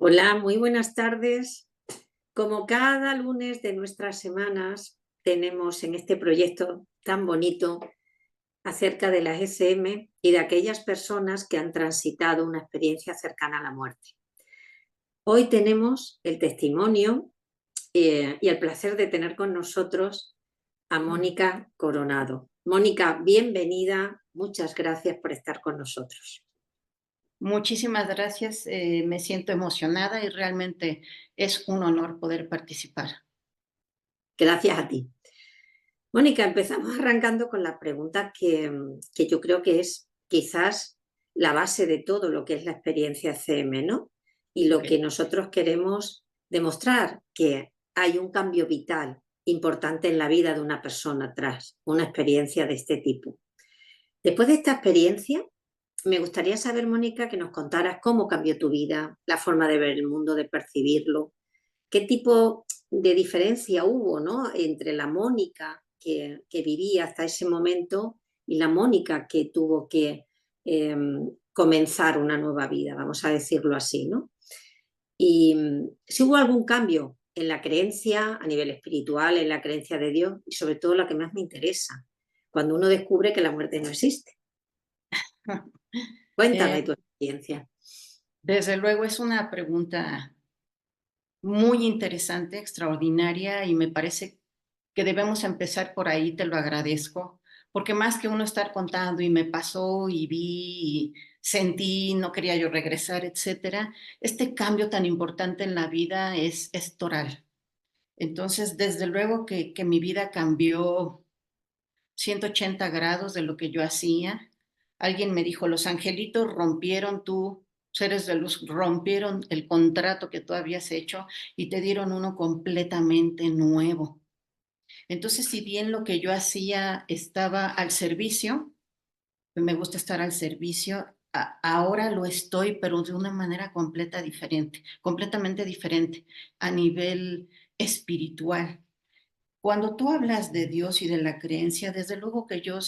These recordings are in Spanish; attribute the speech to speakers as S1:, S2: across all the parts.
S1: Hola, muy buenas tardes. Como cada lunes de nuestras semanas, tenemos en este proyecto tan bonito acerca de las SM y de aquellas personas que han transitado una experiencia cercana a la muerte. Hoy tenemos el testimonio y el placer de tener con nosotros a
S2: Mm.
S1: Mónica Coronado. Mónica, bienvenida. Muchas gracias por estar con nosotros.
S2: Muchísimas gracias, me siento emocionada y realmente es un honor poder participar.
S1: Gracias a ti. Mónica, empezamos arrancando con la pregunta que yo creo que es quizás la base de todo lo que es la experiencia CM, ¿no? Y lo que
S2: Okey.
S1: nosotros queremos demostrar, que hay un cambio vital importante en la vida de una persona tras una experiencia de este tipo. Después de esta experiencia, me gustaría saber, Mónica, que nos contaras cómo cambió tu vida, la forma de ver el mundo, de percibirlo, qué tipo de diferencia hubo, ¿no? Entre la Mónica que vivía hasta ese momento y la Mónica que tuvo que comenzar una nueva vida, vamos a decirlo así, ¿no? Y si hubo algún cambio en la creencia a nivel espiritual, en la creencia de Dios y sobre todo lo que más me interesa, cuando uno descubre que la muerte no existe.
S2: Eh,
S1: Cuéntame tu experiencia.
S2: Desde luego es una pregunta muy interesante, extraordinaria, y me parece que debemos empezar por ahí, te lo agradezco, porque más que uno estar contando y me pasó y vi y sentí, no quería yo regresar, etcétera, este cambio tan importante en la vida es toral. Entonces, desde luego que mi vida cambió 180 grados de lo que yo hacía. Alguien me dijo, los angelitos rompieron tú, seres de luz, rompieron el contrato que tú habías hecho y te dieron uno completamente nuevo. Entonces, si bien lo que yo hacía estaba al servicio, me gusta estar al servicio, ahora lo estoy, pero de una manera completamente diferente, a nivel espiritual. Cuando tú hablas de Dios y de la creencia, desde luego que yo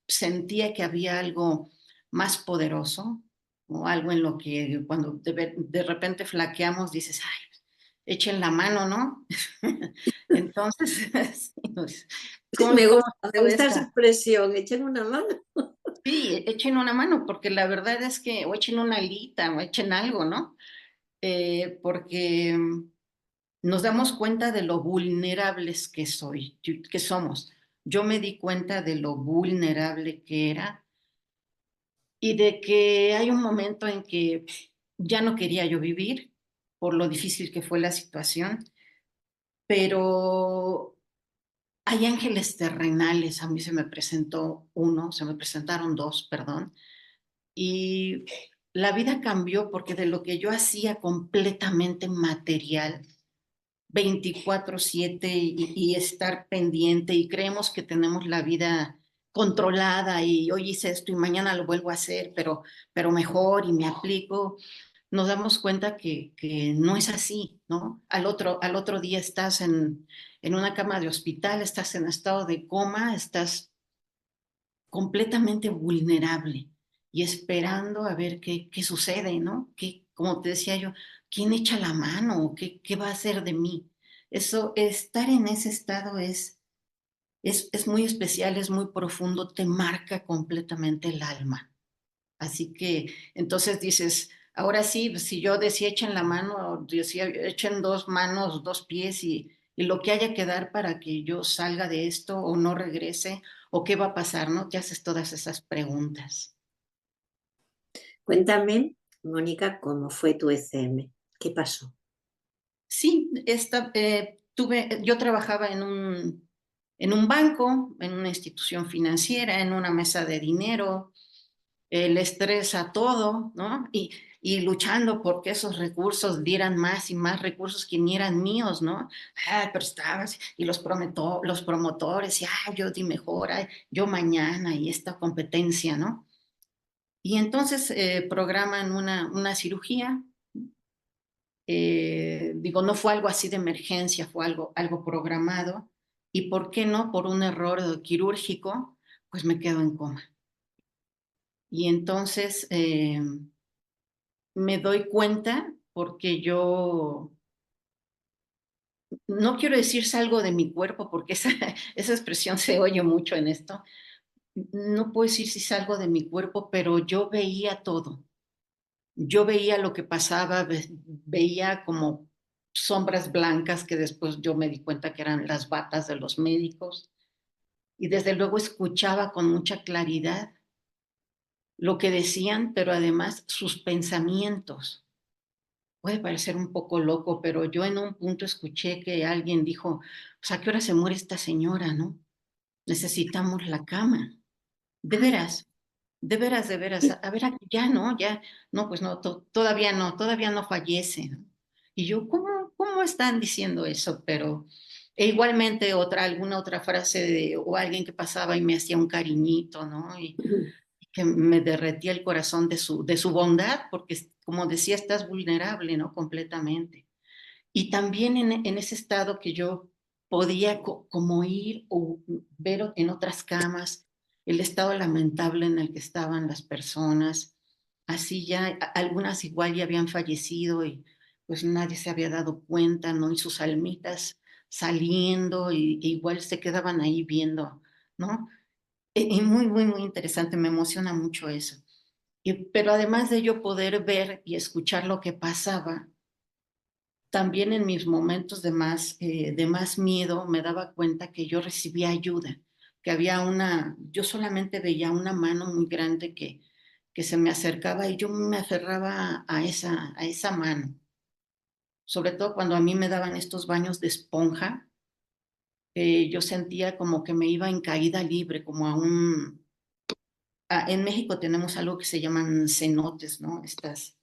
S2: sentía que había algo más poderoso, o algo en lo que cuando de repente flaqueamos dices, ay, echen la mano, ¿no? Entonces, sí, pues,
S1: Me
S2: cómo
S1: gusta, me
S2: estuvo
S1: gusta esa
S2: esto?
S1: expresión, echen una mano.
S2: Sí, echen una mano, porque la verdad es que, o echen una alita, o echen algo, ¿no? Porque nos damos cuenta de lo vulnerables que somos. Yo me di cuenta de lo vulnerable que era y de que hay un momento en que ya no quería yo vivir por lo difícil que fue la situación, pero hay ángeles terrenales, a mí se me presentaron dos, perdón, y la vida cambió porque de lo que yo hacía completamente material, 24/7 y estar pendiente y creemos que tenemos la vida controlada y hoy hice esto y mañana lo vuelvo a hacer, pero mejor y me aplico, nos damos cuenta que no es así, ¿no? Al otro día estás en una cama de hospital, estás en estado de coma, estás completamente vulnerable y esperando a ver qué sucede, ¿no? Como te decía yo, ¿quién echa la mano? ¿Qué va a hacer de mí? Eso, estar en ese estado es muy especial, es muy profundo, te marca completamente el alma. Así que entonces dices, ahora sí, si yo decía echen la mano, decía echen dos manos, dos pies y lo que haya que dar para que yo salga de esto o no regrese o qué va a pasar, ¿no? Te haces todas esas preguntas.
S1: Cuéntame, Mónica, cómo fue tu ECM. ¿Qué pasó?
S2: Sí, yo trabajaba en un banco, en una institución financiera, en una mesa de dinero, el estrés a todo, ¿no? Y luchando porque esos recursos dieran más y más recursos que ni eran míos, ¿no? Ah, pero estabas, y los promotores, y yo di mejor, yo mañana, y esta competencia, ¿no? Y entonces programan una cirugía, digo, no fue algo así de emergencia, fue algo programado, y ¿por qué no? Por un error quirúrgico, pues me quedo en coma. Y entonces me doy cuenta porque yo no quiero decir salgo de mi cuerpo, porque esa expresión se oye mucho en esto. No puedo decir si salgo de mi cuerpo, pero yo veía todo. Yo veía lo que pasaba, veía como sombras blancas que después yo me di cuenta que eran las batas de los médicos y desde luego escuchaba con mucha claridad lo que decían, pero además sus pensamientos. Puede parecer un poco loco, pero yo en un punto escuché que alguien dijo, pues, ¿a qué hora se muere esta señora, no? Necesitamos la cama. De
S1: Ay,
S2: veras, de veras, de veras. A ver, ya no, ya, no, pues no, todavía no fallece, ¿no? Y yo, ¿cómo están diciendo eso? Pero igualmente alguna otra frase o alguien que pasaba y me hacía un cariñito, ¿no? Y que me derretía el corazón de su bondad, porque como decía, estás vulnerable, ¿no? Completamente. Y también en ese estado que yo podía como ir o ver en otras camas el estado lamentable en el que estaban las personas, así ya, algunas igual ya habían fallecido y pues nadie se había dado cuenta, ¿no? Y sus almitas saliendo e igual se quedaban ahí viendo, ¿no? Y muy, muy, muy interesante, me emociona mucho eso. Pero además de yo poder ver y escuchar lo que pasaba, también en mis momentos de más miedo me daba cuenta que yo recibía ayuda, que yo solamente veía una mano muy grande que se me acercaba y yo me aferraba a esa mano. Sobre todo cuando a mí me daban estos baños de esponja, yo sentía como que me iba en caída libre, como en México tenemos algo que se llaman cenotes, ¿no? Estas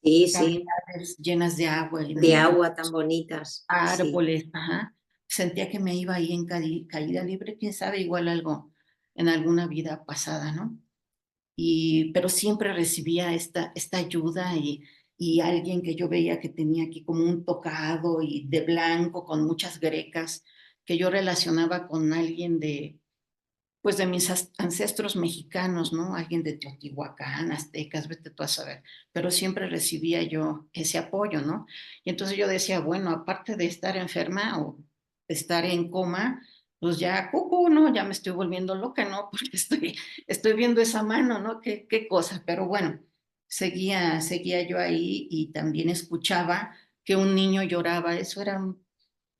S1: sí, sí,
S2: cavidades llenas de agua
S1: de agua tan bonitas, sí.
S2: árboles, ajá. Sentía que me iba ahí en caída libre, quién sabe, igual algo en alguna vida pasada, ¿no? Pero siempre recibía esta ayuda y alguien que yo veía que tenía aquí como un tocado y de blanco con muchas grecas, que yo relacionaba con alguien pues de mis ancestros mexicanos, ¿no? Alguien de Teotihuacán, aztecas, vete tú a saber, pero siempre recibía yo ese apoyo, ¿no? Y entonces yo decía, bueno, aparte de estar enferma o estar en coma, pues ya, cucu, ¿no? Ya me estoy volviendo loca, ¿no? Porque estoy viendo esa mano, ¿no? Qué cosa, pero bueno, seguía yo ahí y también escuchaba que un niño lloraba, eso era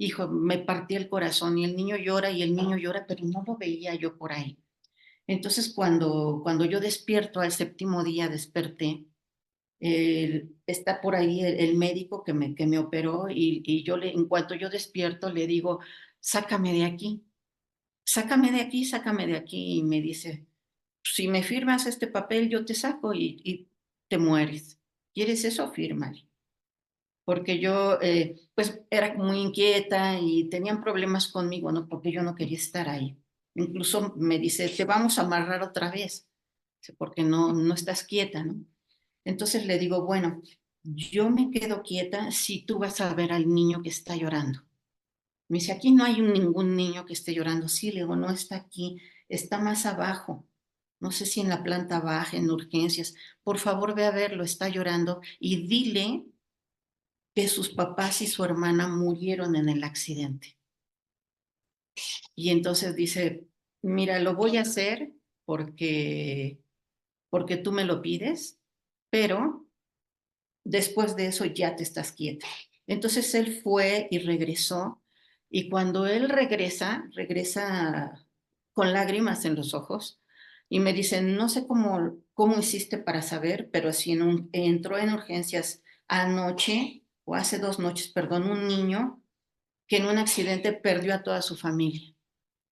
S2: hijo, me partía el corazón y el niño llora y el niño llora, pero no lo veía yo por ahí. Entonces, cuando yo despierto al séptimo día, desperté, está por ahí el médico que me operó y en cuanto yo despierto, le digo, sácame de aquí, sácame de aquí, sácame de aquí. Y me dice, si me firmas este papel, yo te saco y te mueres. ¿Quieres eso? Fírmale porque yo pues era muy inquieta y tenían problemas conmigo, ¿no? Porque yo no quería estar ahí. Incluso me dice, te vamos a amarrar otra vez, porque no estás quieta, ¿no? Entonces le digo, bueno, yo me quedo quieta si tú vas a ver al niño que está llorando. Me dice, aquí no hay ningún niño que esté llorando. Sí, le digo, no está aquí, está más abajo. No sé si en la planta baja, en urgencias. Por favor, ve a verlo, está llorando y dile que sus papás y su hermana murieron en el accidente. Y entonces dice, mira, lo voy a hacer porque, porque tú me lo pides, pero después de eso ya te estás quieta. Entonces él fue y regresó, y cuando él regresa con lágrimas en los ojos, y me dice, no sé cómo hiciste para saber, pero si entró en urgencias anoche, o hace 2 noches, perdón, un niño que en un accidente perdió a toda su familia.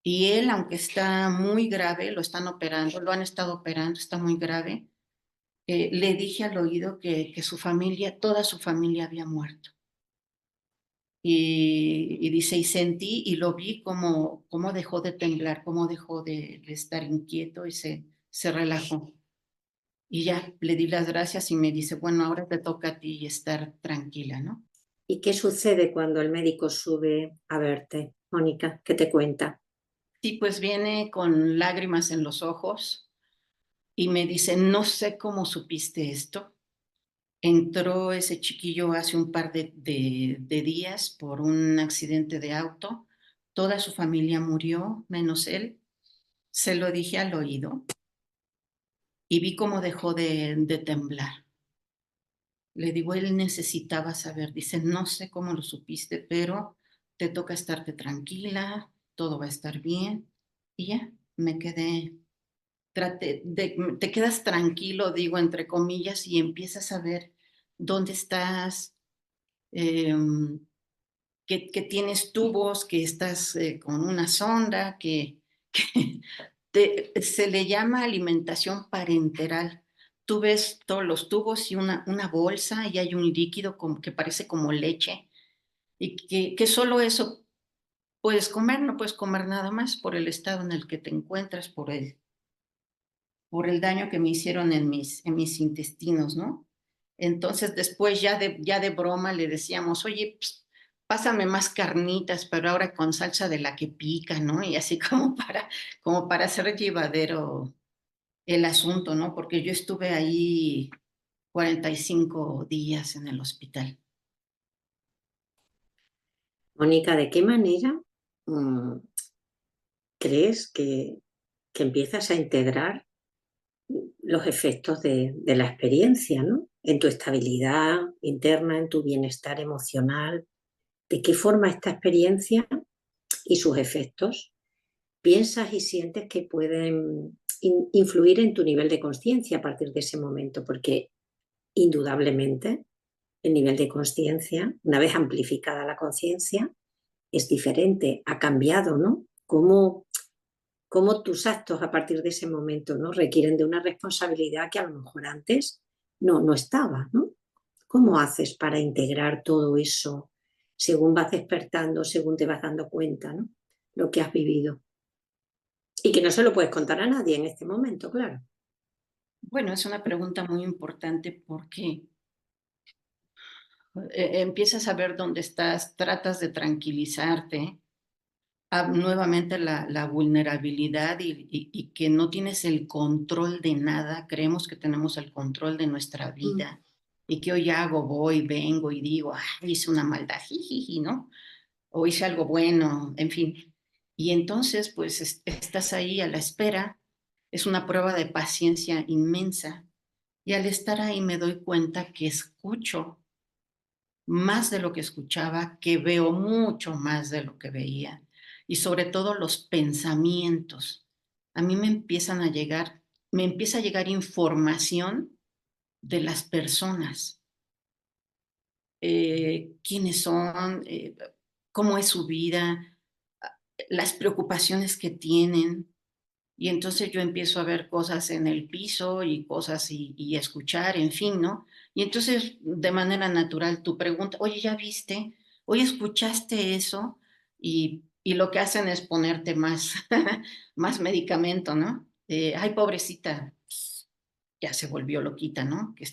S2: Y él, aunque está muy grave, lo están operando, lo han estado operando, está muy grave, le dije al oído que su familia, toda su familia había muerto. Y dice, y sentí y lo vi como dejó de temblar, como dejó de estar inquieto y se relajó. Y ya le di las gracias y me dice, bueno, ahora te toca a ti estar tranquila, ¿no?
S1: ¿Y qué sucede cuando el médico sube a verte, Mónica? ¿Qué te cuenta?
S2: Sí, pues viene con lágrimas en los ojos y me dice, no sé cómo supiste esto, Entró ese chiquillo hace un par de días por un accidente de auto. Toda su familia murió, menos él. Se lo dije al oído y vi cómo dejó de temblar. Le digo, él necesitaba saber. Dice, no sé cómo lo supiste, pero te toca estarte tranquila, todo va a estar bien. Y ya, me quedé, te quedas tranquilo, digo, entre comillas, y empiezas a ver dónde estás, eh, que tienes tubos, que estás con una sonda, que se le llama alimentación parenteral. Tú ves todos los tubos y una bolsa y hay un líquido como, que parece como leche y que solo eso puedes comer, no puedes comer nada más por el estado en el que te encuentras, por el daño que me hicieron en mis intestinos, ¿no? Entonces después ya de broma le decíamos, oye, pues, pásame más carnitas, pero ahora con salsa de la que pica, ¿no? Y así como para hacer llevadero el asunto, ¿no? Porque yo estuve ahí 45 días en el hospital.
S1: Mónica, ¿de qué manera crees que empiezas a integrar los efectos de la experiencia, ¿no? En tu estabilidad interna, en tu bienestar emocional? ¿De qué forma esta experiencia y sus efectos piensas y sientes que pueden influir en tu nivel de conciencia a partir de ese momento? Porque indudablemente el nivel de conciencia, una vez amplificada la conciencia, es diferente, ha cambiado, ¿no? Cómo tus actos a partir de ese momento, ¿no? Requieren de una responsabilidad que a lo mejor antes no estaba, ¿no? ¿Cómo haces para integrar todo eso según vas despertando, según te vas dando cuenta, ¿no? Lo que has vivido. Y que no se lo puedes contar a nadie en este momento, claro.
S2: Bueno, es una pregunta muy importante porque empiezas a ver dónde estás, tratas de tranquilizarte, nuevamente la vulnerabilidad y que no tienes el control de nada. Creemos que tenemos el control de nuestra
S1: Mm.
S2: vida y que hoy hago, voy, vengo y digo, ay, hice una maldad, jijiji, ¿no? O hice algo bueno, en fin. Y entonces, pues estás ahí a la espera. Es una prueba de paciencia inmensa. Y al estar ahí me doy cuenta que escucho más de lo que escuchaba, que veo mucho más de lo que veía, y sobre todo los pensamientos. A mí me empieza a llegar información de las personas, quiénes son, cómo es su vida, las preocupaciones que tienen. Y entonces yo empiezo a ver cosas en el piso y cosas y escuchar, en fin, ¿no? Y entonces de manera natural tú preguntas, oye, ¿ya viste? Oye, ¿escuchaste eso? Y lo que hacen es ponerte más, más medicamento, ¿no? Ay, pobrecita, pues, ya se volvió loquita, ¿no? Que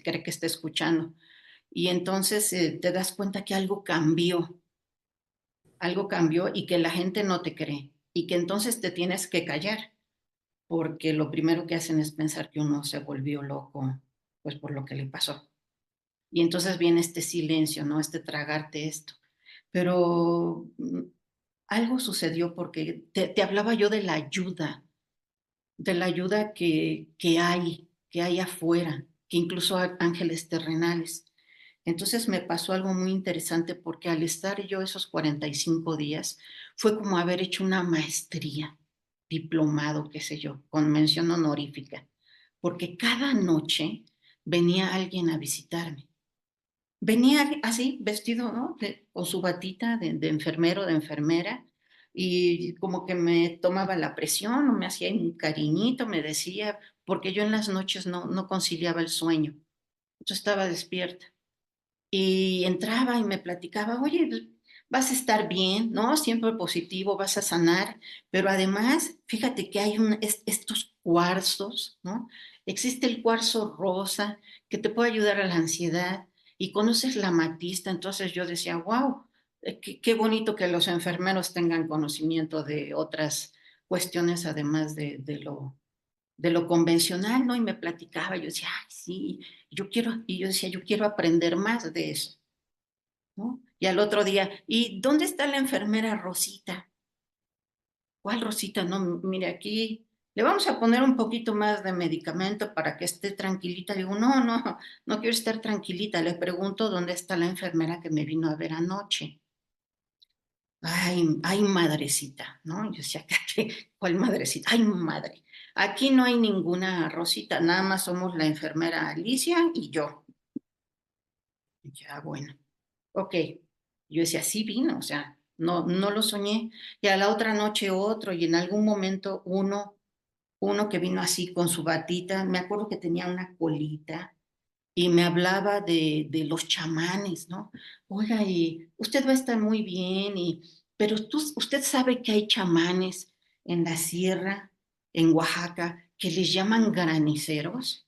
S2: cree que está escuchando. Y entonces te das cuenta que algo cambió y que la gente no te cree y que entonces te tienes que callar porque lo primero que hacen es pensar que uno se volvió loco, pues por lo que le pasó. Y entonces viene este silencio, ¿no? Este tragarte esto. Pero algo sucedió porque te hablaba yo de la ayuda que hay afuera, que incluso hay ángeles terrenales. Entonces me pasó algo muy interesante porque al estar yo esos 45 días fue como haber hecho una maestría, diplomado, qué sé yo, con mención honorífica, porque cada noche venía alguien a visitarme. Venía así, vestido, ¿no? Con su batita de enfermero, de enfermera, y como que me tomaba la presión, o me hacía un cariñito, me decía, porque yo en las noches no conciliaba el sueño. Yo estaba despierta. Y entraba y me platicaba, oye, pues, vas a estar bien, ¿no? Siempre positivo, vas a sanar, pero además, fíjate que hay estos cuarzos, ¿no? Existe el cuarzo rosa que te puede ayudar a la ansiedad y conoces la amatista, entonces yo decía, wow, qué bonito que los enfermeros tengan conocimiento de otras cuestiones además de lo convencional, ¿no? Y me platicaba, yo decía, ay, sí, y yo decía, yo quiero aprender más de eso, ¿no? Y al otro día, ¿y dónde está la enfermera Rosita? ¿Cuál Rosita? No, mire, aquí le vamos a poner un poquito más de medicamento para que esté tranquilita. Digo, no, no, no quiero estar tranquilita. Le pregunto dónde está la enfermera que me vino a ver anoche. Ay, madrecita, ¿no? Yo decía, ¿cuál madrecita? Ay, madre. Aquí no hay ninguna Rosita, nada más somos la enfermera Alicia y yo. Ya, bueno, ok. Yo decía, sí vino, o sea, no, no lo soñé. Y a la otra noche otro, y en algún momento uno que vino así con su batita, me acuerdo que tenía una colita y me hablaba de los chamanes, ¿no? Oiga, y usted va a estar muy bien, pero usted sabe que hay chamanes en la sierra, en Oaxaca, que les llaman graniceros.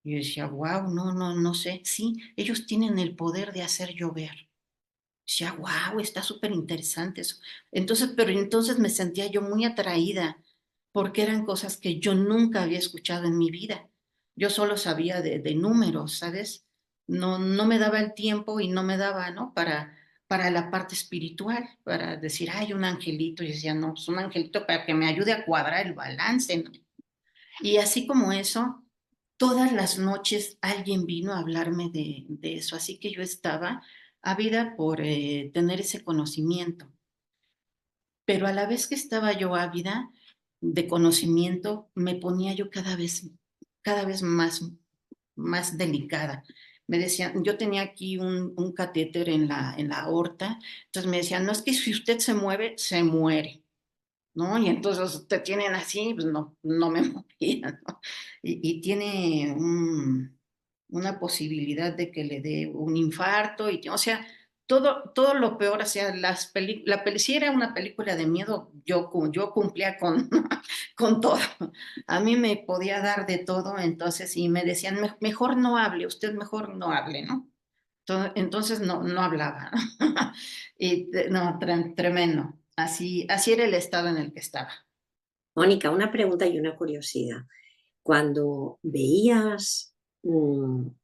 S2: Y yo decía, wow, no, no, no sé. Sí, ellos tienen el poder de hacer llover. Decía, wow, está súper interesante eso. Entonces, pero entonces me sentía yo muy atraída porque eran cosas que yo nunca había escuchado en mi vida. Yo solo sabía de números, ¿sabes? No, no me daba el tiempo y no me daba, ¿no? Para la parte espiritual, para decir, hay un angelito. Y decía, no, pues un angelito para que me ayude a cuadrar el balance, ¿no? Y así como eso, todas las noches alguien vino a hablarme de eso, así que yo estaba ávida por tener ese conocimiento, pero a la vez que estaba yo ávida de conocimiento, me ponía yo cada vez más delicada. Me decían, yo tenía aquí un catéter en la aorta, entonces me decían, no es que si usted se mueve, se muere. ¿No? Y entonces te tienen así, pues no, no me movía, ¿no? Y tiene una posibilidad de que le dé un infarto, o sea, todo lo peor, o sea, si era una película de miedo, yo cumplía con, con todo. A mí me podía dar de todo, entonces, y me decían, mejor no hable, usted mejor no hable, ¿no? Entonces no, no hablaba. Y no, tremendo. Así era el estado en el que estaba.
S1: Mónica, una pregunta y una curiosidad. Cuando veías, como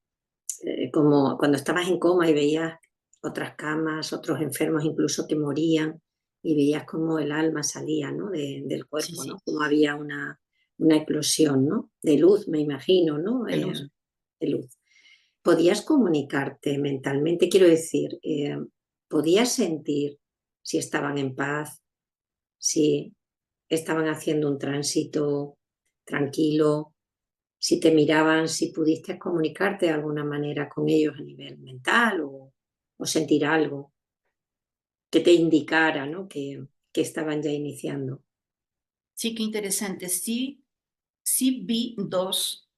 S1: cuando estabas en coma y veías otras camas, otros enfermos incluso que morían y veías cómo el alma salía, ¿no? Del
S2: Sí,
S1: cuerpo, ¿no?
S2: sí,
S1: Como había una eclosión, ¿no? De luz, me imagino, ¿no?
S2: de luz.
S1: De luz. ¿Podías comunicarte mentalmente? Quiero decir, ¿podías sentir si estaban en paz, si estaban haciendo un tránsito tranquilo, si te miraban, si pudiste comunicarte de alguna manera con ellos a nivel mental o sentir algo que te indicara, ¿no? Que estaban ya iniciando?
S2: Sí, qué interesante. Sí, sí vi dos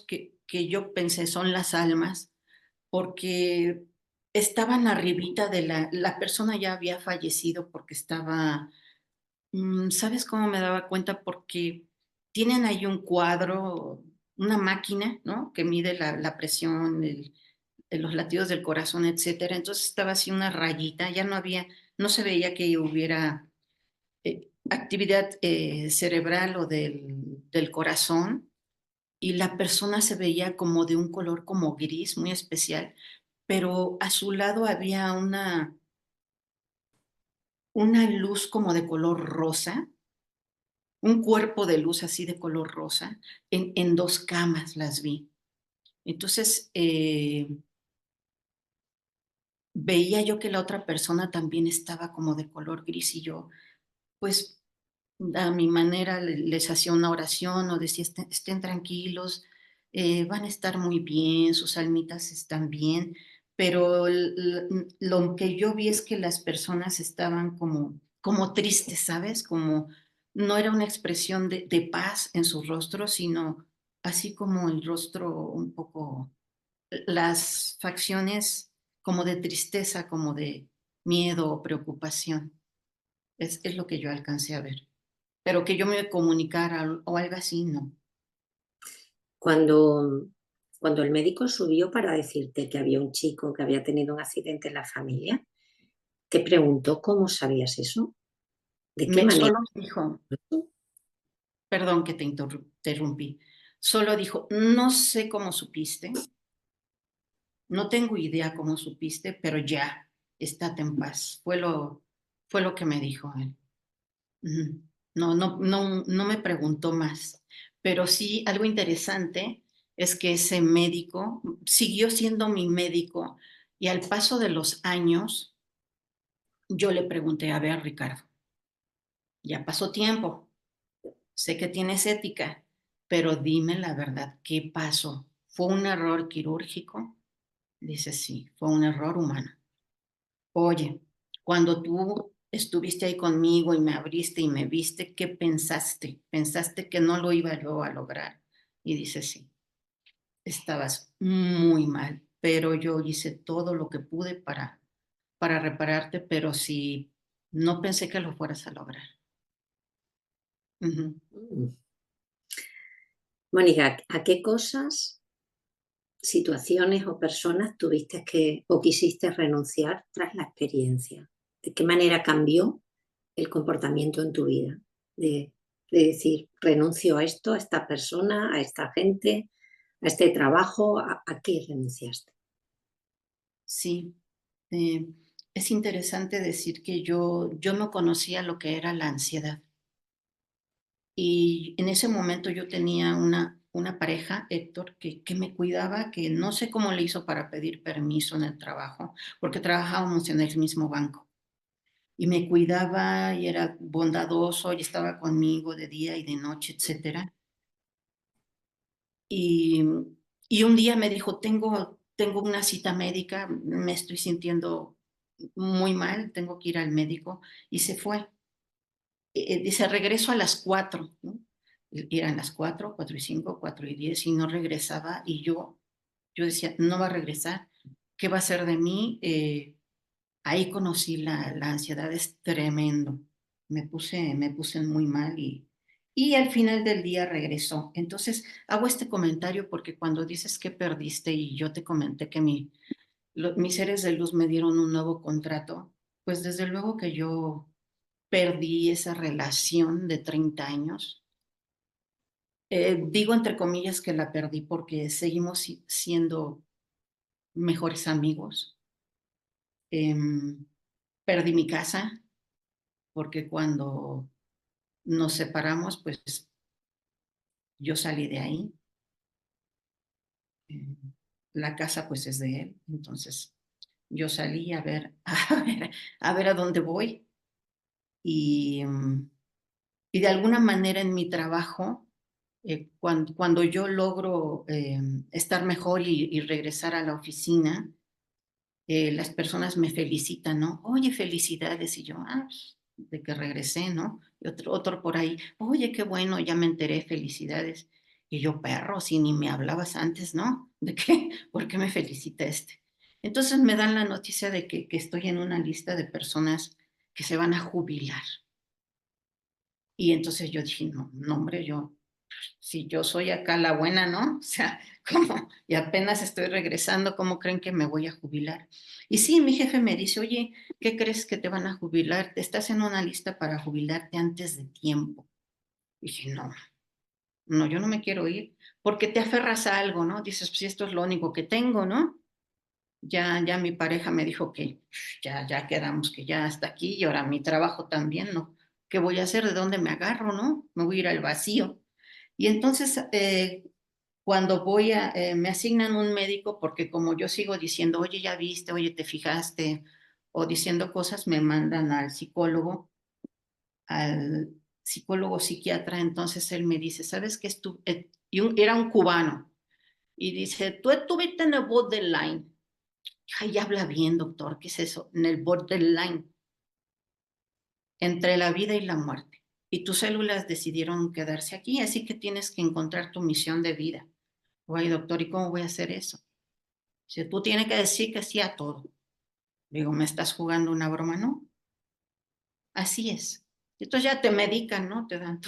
S2: que yo pensé son las almas, porque estaban arribita la persona ya había fallecido porque estaba. ¿Sabes cómo me daba cuenta? Porque tienen ahí un cuadro, una máquina, ¿no? Que mide la presión, los latidos del corazón, etcétera. Entonces estaba así una rayita, ya no había, no se veía que hubiera actividad cerebral o del corazón, y la persona se veía como de un color como gris, muy especial, pero a su lado había una luz como de color rosa, un cuerpo de luz así de color rosa, en dos camas las vi. Entonces, veía yo que la otra persona también estaba como de color gris y yo, pues, a mi manera les hacía una oración o decía, estén tranquilos, van a estar muy bien, sus almitas están bien, pero lo que yo vi es que las personas estaban como tristes, ¿sabes? Como no era una expresión de paz en sus rostros, sino así como el rostro un poco, las facciones como de tristeza, como de miedo o preocupación. Es lo que yo alcancé a ver. Pero que yo me comunicara o algo así, no.
S1: Cuando, cuando el médico subió para decirte que había un chico que había tenido un accidente en la familia, te preguntó cómo sabías eso, de qué manera.
S2: Solo me dijo, perdón que te interrumpí, solo dijo, no sé cómo supiste, no tengo idea cómo supiste, pero ya, estate en paz. Fue lo que me dijo él. Ujú. No me preguntó más, pero sí algo interesante es que ese médico siguió siendo mi médico y al paso de los años yo le pregunté, a ver, Ricardo, ya pasó tiempo, sé que tienes ética, pero dime la verdad, ¿qué pasó? ¿Fue un error quirúrgico? Dice, sí, fue un error humano. Oye, cuando tú estuviste ahí conmigo y me abriste y me viste, ¿qué pensaste? ¿Pensaste que no lo iba yo a lograr? Y dice, sí, estabas muy mal, pero yo hice todo lo que pude para repararte, pero sí, no pensé que lo fueras a lograr. Ujú.
S1: Mm. Mónica, ¿a qué cosas, situaciones o personas tuviste que o quisiste renunciar tras la experiencia? ¿De qué manera cambió el comportamiento en tu vida? De decir, renuncio a esto, a esta persona, a esta gente, a este trabajo, ¿a qué renunciaste?
S2: Sí, eh, es interesante decir que yo no conocía lo que era la ansiedad. Y en ese momento yo tenía una pareja, Héctor, que me cuidaba, que no sé cómo le hizo para pedir permiso en el trabajo, porque trabajábamos en el mismo banco. Y me cuidaba y era bondadoso y estaba conmigo de día y de noche, etcétera. Y, y un día me dijo, tengo una cita médica, me estoy sintiendo muy mal, tengo que ir al médico. Y se fue. Dice, regreso a las 4, ¿no? Y eran las 4, 4:05, 4:10, y no regresaba. Y yo decía, no va a regresar, ¿qué va a hacer de mí? Ahí conocí la ansiedad, es tremendo. Me puse muy mal y al final del día regresó. Entonces, hago este comentario porque cuando dices que perdiste y yo te comenté que mis seres de luz me dieron un nuevo contrato, pues desde luego que yo perdí esa relación de 30 años. Digo entre comillas que la perdí porque seguimos siendo mejores amigos. Em, Perdí mi casa porque cuando nos separamos, pues yo salí de ahí. Em, la casa pues es de él, entonces yo salí a ver, a ver a dónde voy y, y de alguna manera en mi trabajo cuando yo logro estar mejor y regresar a la oficina, las personas me felicitan, ¿no? Oye, felicidades. Y yo, pues, de que regresé, ¿no? Y otro por ahí, oye, qué bueno, ya me enteré, felicidades. Y yo, perro, si ni me hablabas antes, ¿no? ¿De qué? ¿Por qué me felicita este? Entonces me dan la noticia de que estoy en una lista de personas que se van a jubilar. Y entonces yo dije, no, no, hombre, si yo soy acá la buena, ¿no? O sea, ¿cómo? Y apenas estoy regresando, ¿cómo creen que me voy a jubilar? Y sí, mi jefe me dice, oye, ¿qué crees que te van a jubilar? Te estás en una lista para jubilarte antes de tiempo. Y dije, no, no, yo no me quiero ir, porque te aferras a algo, ¿no? Dices, pues esto es lo único que tengo, ¿no? Ya mi pareja me dijo que ya quedamos, que ya hasta aquí y ahora mi trabajo también, ¿no? ¿Qué voy a hacer? ¿De dónde me agarro, no? Me voy a ir al vacío. Y entonces, cuando me asignan un médico, porque como yo sigo diciendo, oye, ya viste, oye, te fijaste, o diciendo cosas, me mandan al psicólogo psiquiatra. Entonces él me dice, ¿sabes qué? Era un cubano, y dice, tú estuviste en el borderline. Ay, habla bien, doctor, ¿qué es eso? En el borderline, entre la vida y la muerte. Y tus células decidieron quedarse aquí, así que tienes que encontrar tu misión de vida. Oye, doctor, ¿y cómo voy a hacer eso? Si tú tienes que decir que sí a todo. Digo, ¿me estás jugando una broma? No, así es. Entonces ya te medican, ¿no? Te dan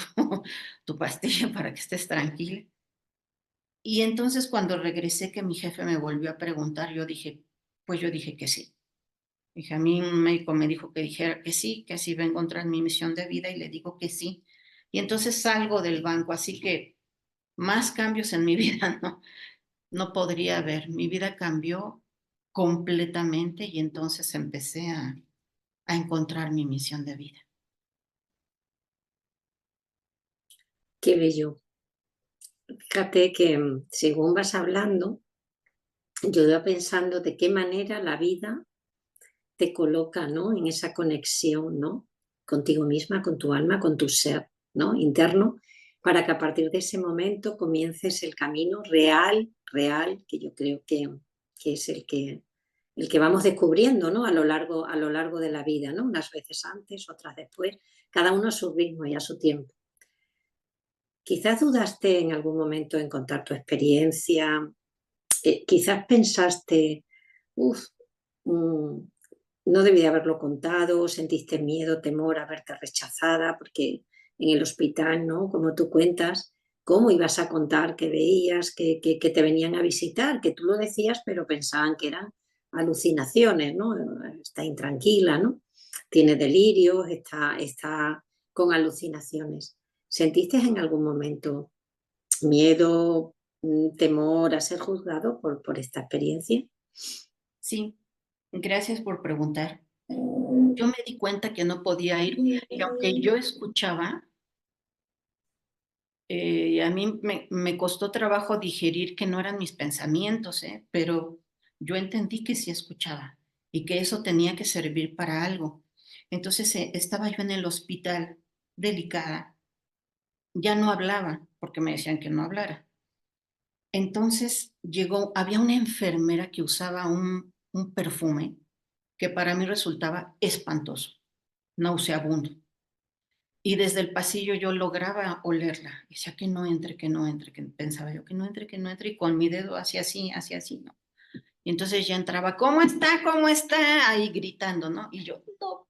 S2: tu pastilla para que estés tranquila. Y entonces cuando regresé, que mi jefe me volvió a preguntar, pues yo dije que sí. Dije, a mí un médico me dijo que dijera que sí iba a encontrar mi misión de vida y le digo que sí. Y entonces salgo del banco, así que más cambios en mi vida no podría haber. Mi vida cambió completamente y entonces empecé a encontrar mi misión de vida.
S1: Qué bello. Fíjate que según vas hablando, yo iba pensando de qué manera la vida te coloca, ¿no? En esa conexión, ¿no? Contigo misma, con tu alma, con tu ser, ¿no? Interno, para que a partir de ese momento comiences el camino real, real, que yo creo que es el que vamos descubriendo, ¿no? A lo largo de la vida, ¿no? Unas veces antes, otras después, cada uno a su ritmo y a su tiempo. Quizás dudaste en algún momento en contar tu experiencia, quizás pensaste, uff, no debí haberlo contado, sentiste miedo, temor a verte rechazada, porque en el hospital, ¿no? Como tú cuentas, ¿cómo ibas a contar que veías, que te venían a visitar? Que tú lo decías, pero pensaban que eran alucinaciones, ¿no? Está intranquila, ¿no? Tiene delirios, está con alucinaciones. ¿Sentiste en algún momento miedo, temor a ser juzgado por esta experiencia?
S2: Sí, gracias por preguntar. Yo me di cuenta que no podía ir y aunque yo escuchaba, a mí me costó trabajo digerir que no eran mis pensamientos, pero yo entendí que sí escuchaba y que eso tenía que servir para algo. Entonces estaba yo en el hospital delicada, ya no hablaba porque me decían que no hablara. Entonces había una enfermera que usaba un perfume que para mí resultaba espantoso, nauseabundo. Y desde el pasillo yo lograba olerla. Decía que no entre, que no entre, que pensaba yo que no entre, que no entre, y con mi dedo hacía así, ¿no? Y entonces ya entraba, ¿cómo está? ¿Cómo está? Ahí gritando, ¿no? Y yo, no.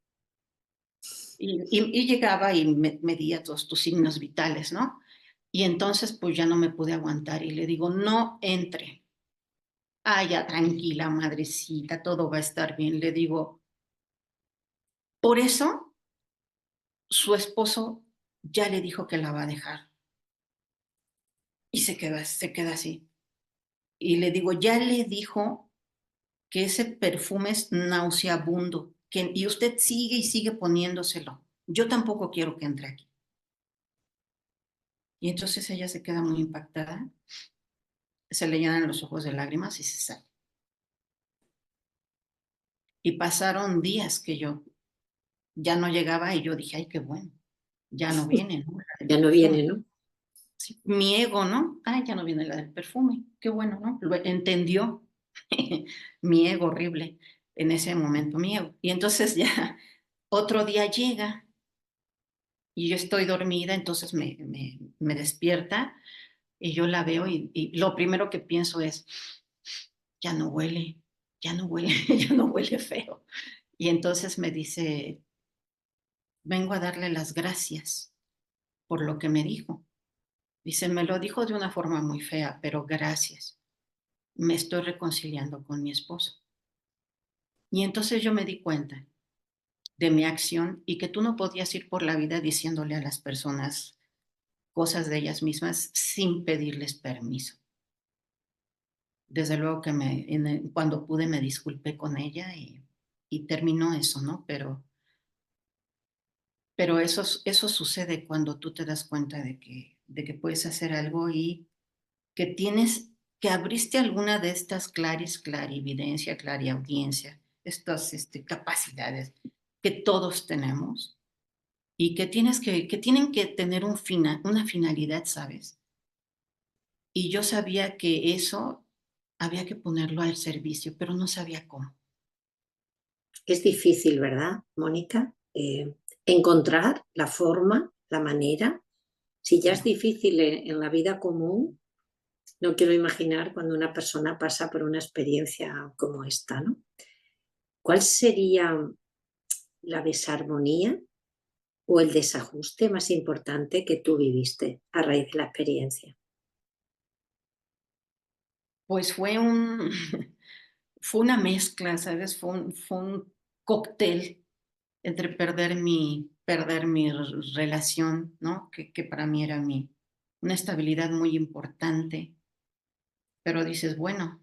S2: Y llegaba y me medía todos tus signos vitales, ¿no? Y entonces pues ya no me pude aguantar y le digo, no entre. Ah, ya tranquila, madrecita, todo va a estar bien. Le digo, por eso su esposo ya le dijo que la va a dejar. Y se queda así. Y le digo, ya le dijo que ese perfume es nauseabundo, y usted sigue y sigue poniéndoselo. Yo tampoco quiero que entre aquí. Y entonces ella se queda muy impactada, se le llenan los ojos de lágrimas y se sale. Y pasaron días que yo ya no llegaba y yo dije, ay, qué bueno, ya no viene, ¿no? La del
S1: Ya no
S2: perfume.
S1: viene, ¿no?
S2: Sí, mi ego, ¿no? Ay, ya no viene la del perfume, qué bueno, ¿no? Lo entendió mi ego horrible en ese momento, mi ego. Y entonces ya otro día llega y yo estoy dormida, entonces me despierta y yo la veo y lo primero que pienso es, ya no huele, ya no huele, ya no huele feo. Y entonces me dice, vengo a darle las gracias por lo que me dijo. Dice, me lo dijo de una forma muy fea, pero gracias. Me estoy reconciliando con mi esposo. Y entonces yo me di cuenta de mi acción y que tú no podías ir por la vida diciéndole a las personas cosas de ellas mismas sin pedirles permiso. Desde luego que cuando pude me disculpé con ella y terminó eso, ¿no? Pero eso sucede cuando tú te das cuenta de que puedes hacer algo y que abriste alguna de estas clarividencia, clariaudiencia, estas capacidades que todos tenemos y que tienen que tener una finalidad, ¿sabes? Y yo sabía que eso había que ponerlo al servicio, pero no sabía cómo.
S1: Es difícil, ¿verdad, Mónica? Encontrar la forma, la manera. Si ya es
S2: No.
S1: difícil en la vida común, no quiero imaginar cuando una persona pasa por una experiencia como esta, ¿no? ¿Cuál sería la desarmonía o el desajuste más importante que tú viviste a raíz de la experiencia?
S2: Pues fue una mezcla, ¿sabes? Fue un cóctel entre perder perder mi relación, ¿no? Que para mí era una estabilidad muy importante, pero dices, bueno,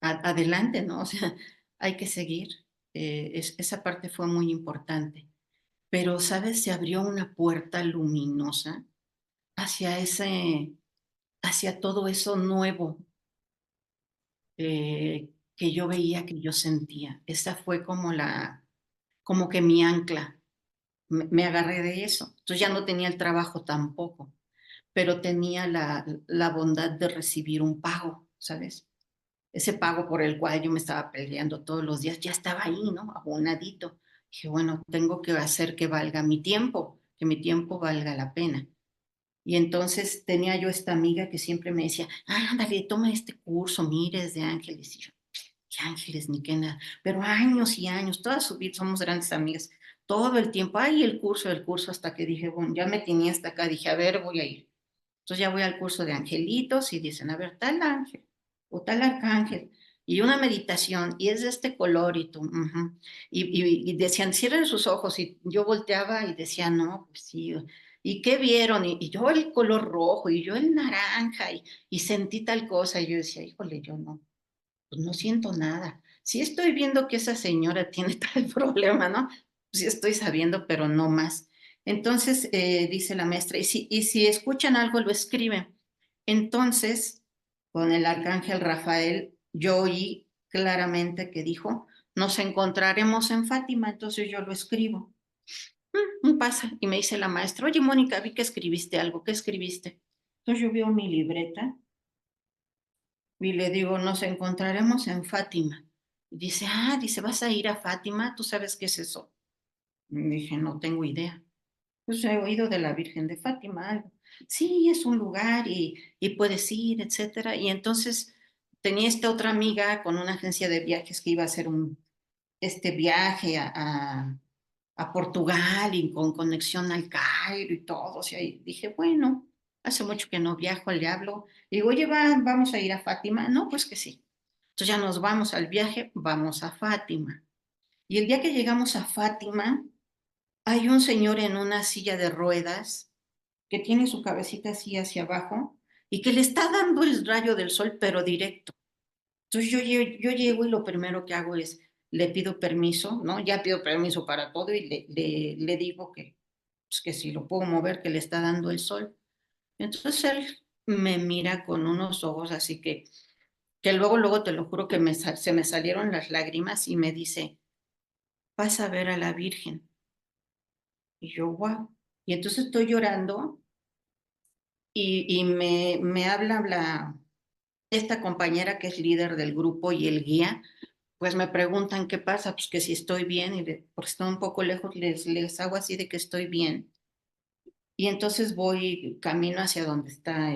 S2: adelante, ¿no? O sea, hay que seguir. Esa parte fue muy importante. Pero, ¿sabes? Se abrió una puerta luminosa hacia hacia todo eso nuevo que yo veía, que yo sentía. Esa fue como que mi ancla. Me agarré de eso. Entonces ya no tenía el trabajo tampoco, pero tenía la bondad de recibir un pago, ¿sabes? Ese pago por el cual yo me estaba peleando todos los días, ya estaba ahí, ¿no? Abonadito. Dije, bueno, tengo que hacer que valga mi tiempo, que mi tiempo valga la pena. Y entonces tenía yo esta amiga que siempre me decía, ah, ándale, toma este curso, mires de ángeles. Y yo, qué ángeles, ni qué nada. Pero años y años, todas su vida, somos grandes amigas, todo el tiempo, ay, el curso, hasta que dije, bueno, ya me tenía hasta acá, dije, a ver, voy a ir. Entonces ya voy al curso de angelitos y dicen, a ver, tal ángel o tal arcángel y una meditación y es de este color y tú, y decían, cierren sus ojos y yo volteaba y decía, no, pues sí, ¿y qué vieron? Y yo el color rojo y yo el naranja y sentí tal cosa y yo decía, híjole, yo no, pues no siento nada. Sí estoy viendo que esa señora tiene tal problema, ¿no? Sí estoy sabiendo, pero no más. Entonces, dice la maestra, y si escuchan algo, lo escriben. Entonces, con el arcángel Rafael, yo oí claramente que dijo, nos encontraremos en Fátima, entonces yo lo escribo. Pasa, y me dice la maestra, oye, Mónica, vi que escribiste algo, ¿qué escribiste? Entonces yo veo mi libreta y le digo, nos encontraremos en Fátima. Y dice, dice, ¿vas a ir a Fátima? ¿Tú sabes qué es eso? Y dije, no tengo idea. Pues he oído de la Virgen de Fátima, algo. Sí, es un lugar y puedes ir, etcétera. Y entonces tenía esta otra amiga con una agencia de viajes que iba a hacer este viaje a Portugal y con conexión al Cairo y todo. O sea, y dije, bueno, hace mucho que no viajo, le hablo. Digo, oye, vamos a ir a Fátima. No, pues que sí. Entonces ya nos vamos al viaje, vamos a Fátima. Y el día que llegamos a Fátima, hay un señor en una silla de ruedas que tiene su cabecita así hacia abajo y que le está dando el rayo del sol, pero directo. Entonces yo llego y lo primero que hago es, le pido permiso, ¿no? Ya pido permiso para todo y le digo que, pues, que si lo puedo mover, que le está dando el sol. Entonces él me mira con unos ojos así que luego te lo juro que se me salieron las lágrimas y me dice, vas a ver a la Virgen. Y yo, wow. Y entonces estoy llorando y me habla esta compañera que es líder del grupo y el guía, pues me preguntan qué pasa, pues que si estoy bien, porque estoy un poco lejos, les hago así de que estoy bien. Y entonces voy camino hacia donde está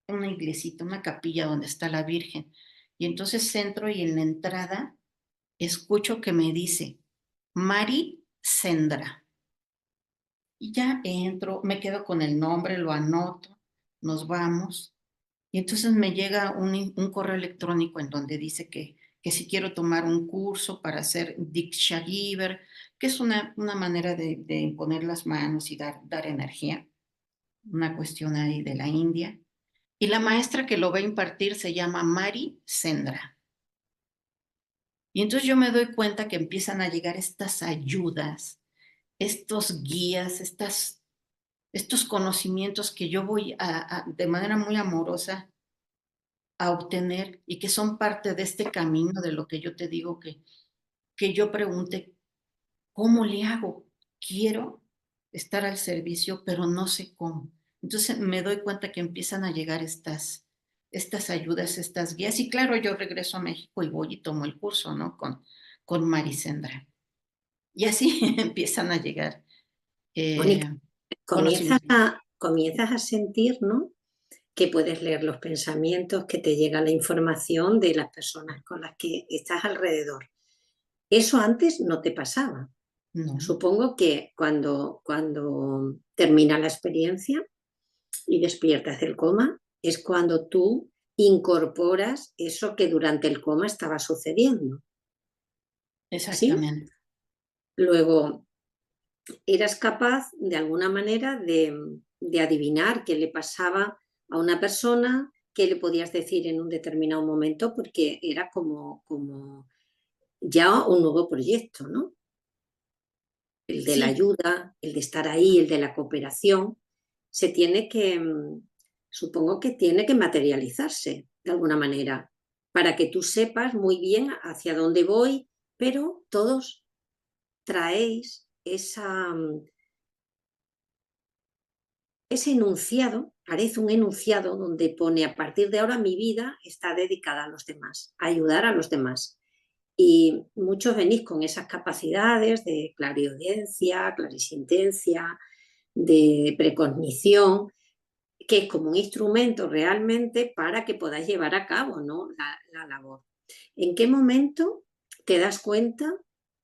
S2: una iglesita, una capilla donde está la Virgen. Y entonces entro y en la entrada escucho que me dice, Mari Sendra. Y ya entro, me quedo con el nombre, lo anoto, nos vamos. Y entonces me llega un correo electrónico en donde dice que si quiero tomar un curso para hacer Diksha Giver, que es una manera de imponer las manos y dar energía, una cuestión ahí de la India. Y la maestra que lo va a impartir se llama Mari Sendra. Y entonces yo me doy cuenta que empiezan a llegar estas ayudas, estos guías, estos conocimientos que yo voy de manera muy amorosa a obtener y que son parte de este camino de lo que yo te digo que yo pregunté, ¿cómo le hago? Quiero estar al servicio, pero no sé cómo. Entonces me doy cuenta que empiezan a llegar estas ayudas, estas guías. Y claro, yo regreso a México y voy y tomo el curso, ¿no? Con Marisendra. Y así empiezan a llegar
S1: Mónica,
S2: conocimientos.
S1: comienzas a sentir, ¿no? Que puedes leer los pensamientos, que te llega la información de las personas con las que estás alrededor. Eso antes no te pasaba.
S2: No,
S1: Supongo que cuando termina la experiencia y despiertas del coma, es cuando tú incorporas eso que durante el coma estaba sucediendo. ¿Sí?
S2: exactamente.
S1: Luego, eras capaz de alguna manera de adivinar qué le pasaba a una persona, qué le podías decir en un determinado momento, porque era como ya un nuevo proyecto, ¿no? El de la
S2: Sí,
S1: ayuda, el de estar ahí, el de la cooperación, se tiene que, supongo que tiene que materializarse de alguna manera, para que tú sepas muy bien hacia dónde voy, pero todos traéis ese enunciado, parece un enunciado donde pone a partir de ahora mi vida está dedicada a los demás, a ayudar a los demás. Y muchos venís con esas capacidades de clariaudiencia, clarisentencia, de precognición, que es como un instrumento realmente para que podáis llevar a cabo, ¿no?, la labor. ¿En qué momento te das cuenta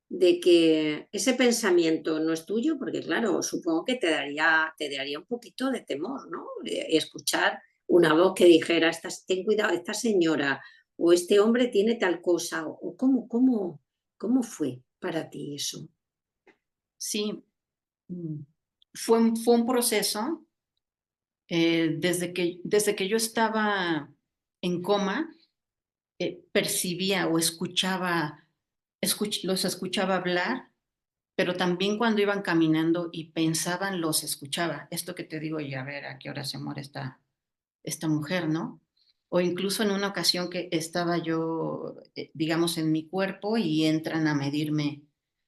S1: de que ese pensamiento no es tuyo? Porque claro, supongo que te daría un poquito de temor, ¿no? Escuchar una voz que dijera, ten cuidado, esta señora o este hombre tiene tal cosa, o cómo fue para ti eso.
S2: sí. mm, fue un proceso, desde que yo estaba en coma, percibía o los escuchaba hablar, pero también cuando iban caminando y pensaban, los escuchaba. Esto que te digo, y a ver a qué hora se muere esta mujer, ¿no? O incluso en una ocasión que estaba yo, digamos, en mi cuerpo y entran a medirme,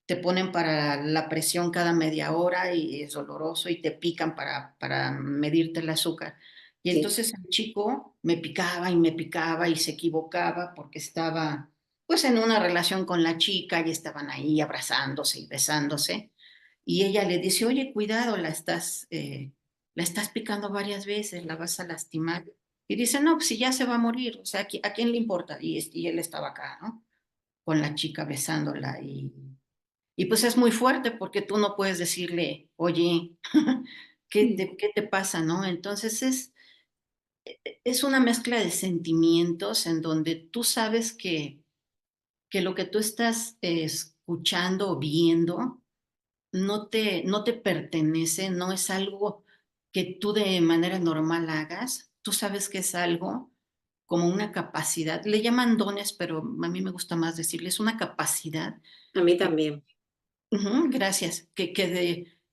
S2: te ponen para la presión cada media hora y es doloroso y te pican para medirte el azúcar. Y
S1: Sí,
S2: entonces el chico me picaba y se equivocaba porque estaba pues en una relación con la chica y estaban ahí abrazándose y besándose. Y ella le dice, oye, cuidado, la estás picando varias veces, la vas a lastimar. Y dice, no, pues si ya se va a morir, o sea, ¿a quién le importa? Y él estaba acá, ¿no? Con la chica besándola. Y pues es muy fuerte porque tú no puedes decirle, oye,
S1: mm,
S2: qué te pasa, no? Entonces es una mezcla de sentimientos en donde tú sabes que lo que tú estás escuchando o viendo no te pertenece, no es algo que tú de manera normal hagas. Tú sabes que es algo como una capacidad, le llaman dones, pero a mí me gusta más decirles una capacidad
S1: a mí
S2: que,
S1: también.
S2: ujú, gracias,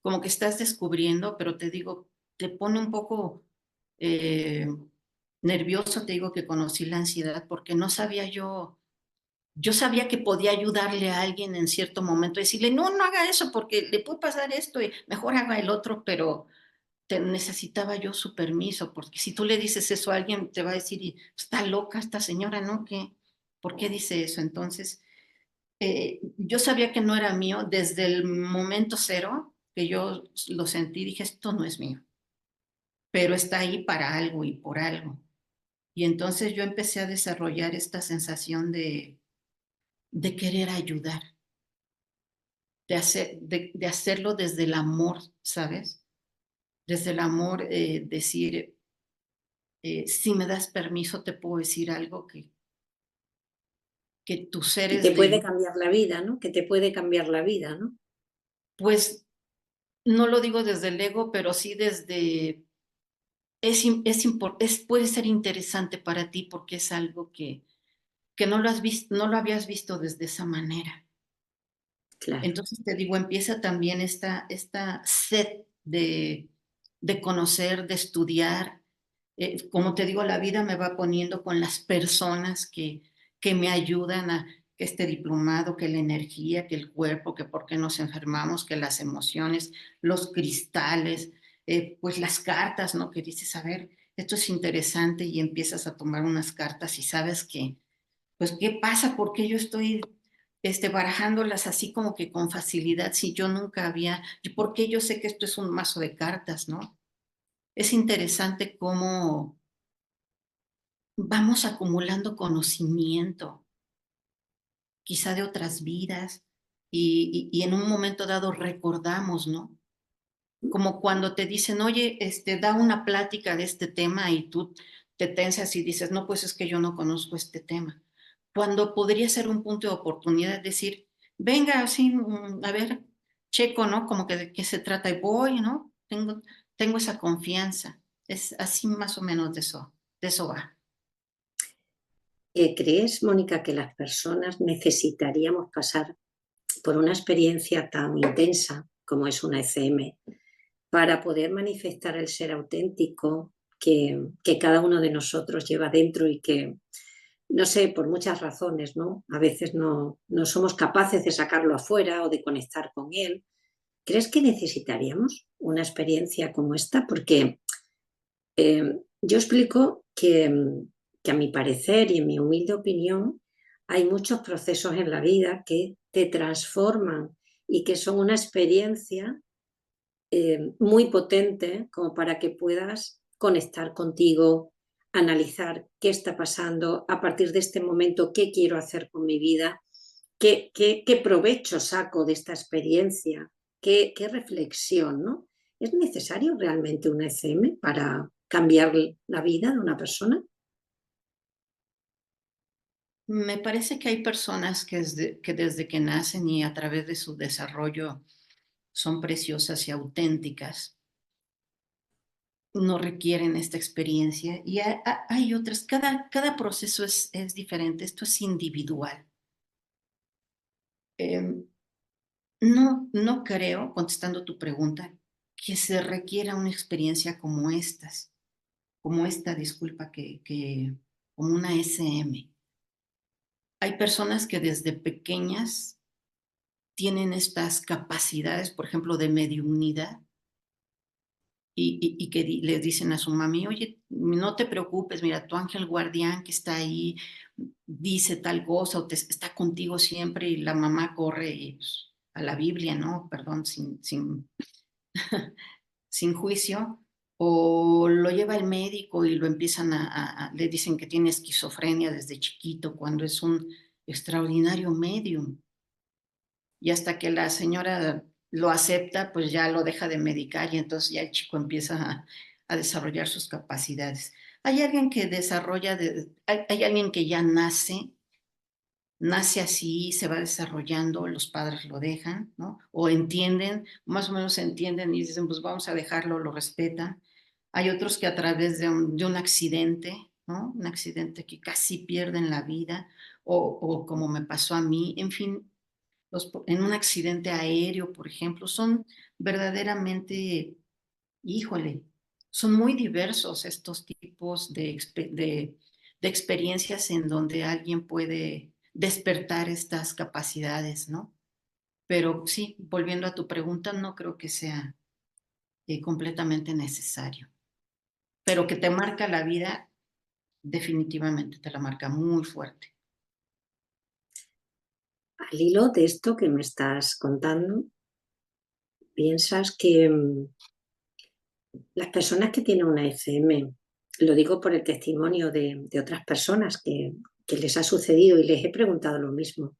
S2: como que estás descubriendo, pero te digo, te pone un poco eh, nervioso, te digo que conocí la ansiedad porque no sabía yo sabía que podía ayudarle a alguien en cierto momento, decirle, no, no haga eso porque le puede pasar esto y mejor haga el otro, pero necesitaba yo su permiso, porque si tú le dices eso a alguien, te va a decir, está loca esta señora, ¿no? ¿Por qué dice eso? Entonces, yo sabía que no era mío desde el momento cero que yo lo sentí, dije, esto no es mío, pero está ahí para algo y por algo. Y entonces yo empecé a desarrollar esta sensación de querer ayudar de hacerlo desde el amor, ¿sabes? Desde el amor, decir, si me das permiso, te puedo decir algo que tus
S1: Que te
S2: seres
S1: puede
S2: de,
S1: cambiar la vida, ¿no? Que te puede cambiar la vida, ¿no?
S2: pues no lo digo desde el ego, pero sí desde, puede ser interesante para ti porque es algo que no lo has visto, no lo habías visto desde esa manera.
S1: Claro.
S2: Entonces te digo, empieza también esta sed de conocer, de estudiar. Como te digo, la vida me va poniendo con las personas que me ayudan a que este diplomado, que la energía, que el cuerpo, que por qué nos enfermamos, que las emociones, los cristales, pues las cartas, ¿no? Que dices, a ver, esto es interesante y empiezas a tomar unas cartas y sabes que pues, ¿qué pasa? ¿Por qué yo estoy barajándolas así como que con facilidad si yo nunca había, y por qué yo sé que esto es un mazo de cartas, ¿no? Es interesante cómo vamos acumulando conocimiento, quizá de otras vidas, y en un momento dado recordamos, ¿no? Como cuando te dicen, oye, da una plática de este tema y tú te tensas y dices, no, pues es que yo no conozco este tema. Cuando podría ser un punto de oportunidad, decir, venga, así, a ver, checo, ¿no? Como que de qué se trata y voy, ¿no? Tengo esa confianza. Es así más o menos de eso va.
S1: ¿Crees, Mónica, que las personas necesitaríamos pasar por una experiencia tan intensa como es una ECM para poder manifestar el ser auténtico que cada uno de nosotros lleva dentro y que, no sé, por muchas razones, ¿no? A veces no somos capaces de sacarlo afuera o de conectar con él? ¿Crees que necesitaríamos una experiencia como esta? Porque yo explico que a mi parecer y en mi humilde opinión hay muchos procesos en la vida que te transforman y que son una experiencia muy potente como para que puedas conectar contigo, analizar qué está pasando a partir de este momento, qué quiero hacer con mi vida, qué provecho saco de esta experiencia, qué reflexión, ¿no? ¿Es necesario realmente un ECM para cambiar la vida de una persona?
S2: Me parece que hay personas que desde que nacen y a través de su desarrollo son preciosas y auténticas, no requieren esta experiencia y hay otras, cada proceso es diferente, esto es individual. Em, no creo, contestando tu pregunta, que se requiera una experiencia como esta, disculpa, como una SM. Hay personas que desde pequeñas tienen estas capacidades, por ejemplo, de mediunidad, y que les dicen a su mami, oye, no te preocupes, mira, tu ángel guardián que está ahí dice tal cosa o está contigo siempre y la mamá corre y, pues, a la Biblia, ¿no? Perdón, sin juicio, o lo lleva al médico y lo empiezan le dicen que tiene esquizofrenia desde chiquito cuando es un extraordinario medium. Y hasta que la señora lo acepta, pues ya lo deja de medicar y entonces ya el chico empieza a desarrollar sus capacidades. Hay alguien que hay alguien que ya nace así, se va desarrollando, los padres lo dejan, ¿no? O entienden, más o menos entienden y dicen, pues vamos a dejarlo, lo respetan. Hay otros que a través de un accidente, ¿no? Un accidente que casi pierden la vida, o como me pasó a mí, en fin, en un accidente aéreo, por ejemplo, son verdaderamente, híjole, son muy diversos estos tipos de experiencias en donde alguien puede despertar estas capacidades, ¿no? Pero sí, volviendo a tu pregunta, no creo que sea completamente necesario, pero que te marca la vida, definitivamente te la marca muy fuerte.
S1: Al hilo de esto que me estás contando, piensas que las personas que tienen una ECM, lo digo por el testimonio de otras personas que les ha sucedido y les he preguntado lo mismo.